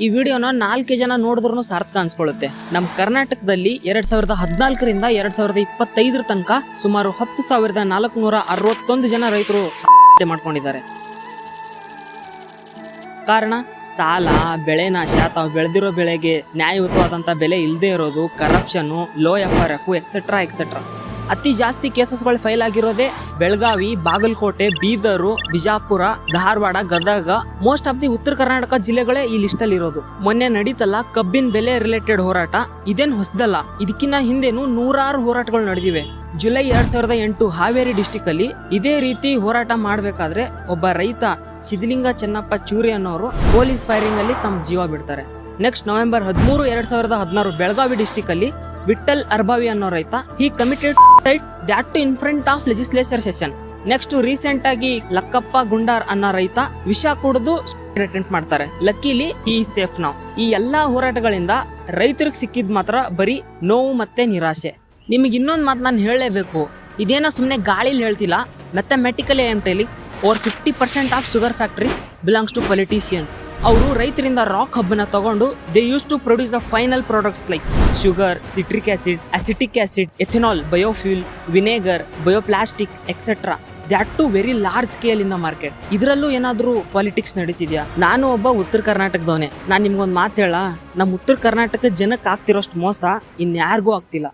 ಈ ವಿಡಿಯೋನ 4 ಜನ ನೋಡಿದ್ರು ಸಾರ್ಥಕ ಅನ್ಸ್ಕೊಳ್ಳುತ್ತೆ. ನಮ್ಮ ಕರ್ನಾಟಕದಲ್ಲಿ 2014ರಿಂದ 2025 ತನಕ ಸುಮಾರು 10,461 ಜನ ರೈತರು ಮಾಡ್ಕೊಂಡಿದ್ದಾರೆ. ಕಾರಣ ಸಾಲ, ಬೆಳೆ ನಾಶ, ತಾವು ಬೆಳೆದಿರೋ ಬೆಳೆಗೆ ನ್ಯಾಯಯುತವಾದಂಥ ಬೆಲೆ ಇಲ್ಲದೆ ಇರೋದು, ಕರಪ್ಷನ್ನು, ಲೋ FRF ಎಕ್ಸೆಟ್ರಾ ಎಕ್ಸೆಟ್ರಾ. ಅತಿ ಜಾಸ್ತಿ ಕೇಸಸ್ಗಳು ಫೈಲ್ ಆಗಿರೋದೇ Belagavi, Bagalkote, Bidar, Bijapur, Dharwad, Gadag. Most of the Uttara Karnataka ಜಿಲ್ಲೆಗಳೇ ಈ ಲಿಸ್ಟಲ್ಲಿ ಇರೋದು. ಮೊನ್ನೆ ನಡೀತಲ್ಲ ಕಬ್ಬಿನ ಬೆಲೆ ರಿಲೇಟೆಡ್ ಹೋರಾಟ, ಇದೇನು ಹೊಸದಲ್ಲ. ಇದಕ್ಕಿಂತ ಹಿಂದೆನೂ ನೂರಾರು ಹೋರಾಟಗಳು ನಡೆದಿವೆ. ಜುಲೈ 2008 ಹಾವೇರಿ ಡಿಸ್ಟಿಕ್ ಅಲ್ಲಿ ಇದೇ ರೀತಿ ಹೋರಾಟ ಮಾಡಬೇಕಾದ್ರೆ ಒಬ್ಬ ರೈತ ಸಿದ್ಧಲಿಂಗ ಚೆನ್ನಪ್ಪ ಚೂರಿ ಅನ್ನೋರು ಪೊಲೀಸ್ ಫೈರಿಂಗ್ ಅಲ್ಲಿ ತಮ್ಮ ಜೀವ ಬಿಡ್ತಾರೆ. ನೆಕ್ಸ್ಟ್ ನವೆಂಬರ್ 13, 2016 ಬೆಳಗಾವಿ ಡಿಸ್ಟಿಕ್ ಅಲ್ಲಿ ವಿಠಲ್ ಅರ್ಬಾವಿ ಅನ್ನೋ ರೈತ he committed that to in front of legislature session. Next recent ಆಗಿ ಲಕ್ಕಪ್ಪ ಗುಂಡಾರ್ ಅನ್ನೋ ರೈತ ವಿಷ ಕುಡಿದು ಅಟೆಂಪ್ಟ್ ಮಾಡ್ತಾರೆ. Luckily he is safe now. ಈ ಎಲ್ಲಾ ಹೋರಾಟಗಳಿಂದ ರೈತರಿಗೆ ಸಿಕ್ಕಿದ್ ಮಾತ್ರ ಬರೀ ನೋವು ಮತ್ತೆ ನಿರಾಶೆ. ನಿಮಗೆ ಇನ್ನೊಂದು ಮಾತು ನಾನು ಹೇಳಲೇಬೇಕು, ಇದೇನೋ ಸುಮ್ಮನೆ ಗಾಳಿಲಿ ಹೇಳ್ತಿಲ್ಲ. Mathematically I am telling, over 50% of sugar factory belongs to politicians. ಅವರು ರೈತರಿಂದ ರಾಕ್ ಹಬ್ಬನ ತಗೊಂಡು they use to produce a final products like sugar, citric acid, acetic acid, ethanol, biofuel, vinegar, bioplastic etcetera. That to very large scale in the market. ಇದರಲ್ಲೂ ಏನಾದರೂ politics ನಡೀತಿದ್ಯಾ? ನಾನು ಒಬ್ಬ ಉತ್ತರ ಕರ್ನಾಟಕದವನೇ. ನಾನು ನಿಮ್ಗೊಂದು ಮಾತು ಹೇಳ, ನಮ್ಮ ಉತ್ತರ ಕರ್ನಾಟಕ ಜನಕ್ಕೆ ಆಗ್ತಿರೋಷ್ಟು ಮೋಸ ಇನ್ಯಾರಿಗೂ ಆಗ್ತಿಲ್ಲ.